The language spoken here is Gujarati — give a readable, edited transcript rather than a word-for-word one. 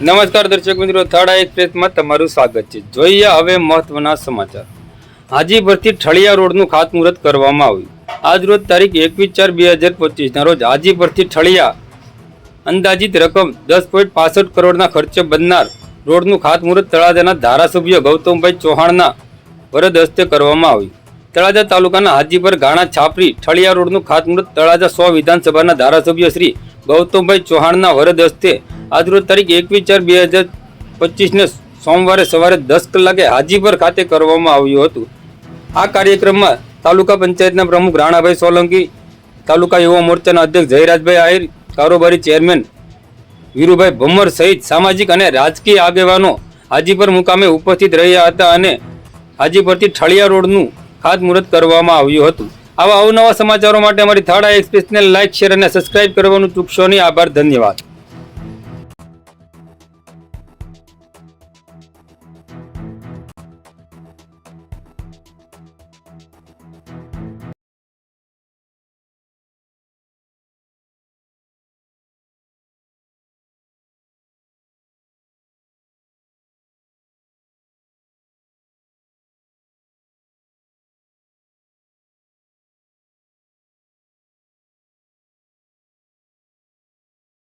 નમસ્કાર દર્શક મિત્રો, થર્ડ એક્સપ્રેસમાં તમારું સ્વાગત છે. જોઈએ હવે મહત્વના સમાચાર. હાજીપરથી ઠળિયા રોડનું ખાતમુહૂર્ત કરવામાં આવ્યું. આજ રોજ તારીખ 21/4/2025 રોજ હાજીપરથી ઠળિયા અંદાજિત રકમ 10.65 કરોડના ખર્ચે બનનાર રોડનું ખાતમુહૂર્ત તળાજાના ધારાસભ્ય ગૌતમભાઈ ચૌહાણના વરદ હસ્તે કરવામાં આવ્યું. તળાજા તાલુકાના હાજીપર ગાણા છાપરી ઠળિયા રોડનું ખાતમુહૂર્ત તળાજા 100 વિધાનસભાના ધારાસભ્ય શ્રી ગૌતમભાઈ ચૌહાણના વરદ હસ્તે આજરોજ તારીખ 21/4/2025 સોમવારે સવારે 10 કલાકે હાજીપર ખાતે કરવામાં આવ્યું હતું. આ કાર્યક્રમમાં તાલુકા પંચાયતના પ્રમુખ રાણાભાઈ સોલંકી, તાલુકા યુવા મોરચાના અધ્યક્ષ જયરાજભાઈ આહિર, કારોબારી ચેરમેન વીરુભાઈ ભમ્મર સહિત સામાજિક અને રાજકીય આગેવાનો હાજીપર મુકામે ઉપસ્થિત રહ્યા હતા અને હાજીપરથી ઠળિયા રોડનું ખાતમુહૂર્ત કરવામાં આવ્યું હતું. આવા અવનવા સમાચારો માટે અમારી થર્ડ એક્સપ્રેસને લાઇક, શેર અને સબસ્ક્રાઇબ કરવાનું ચૂકશો નહીં. આભાર, ધન્યવાદ.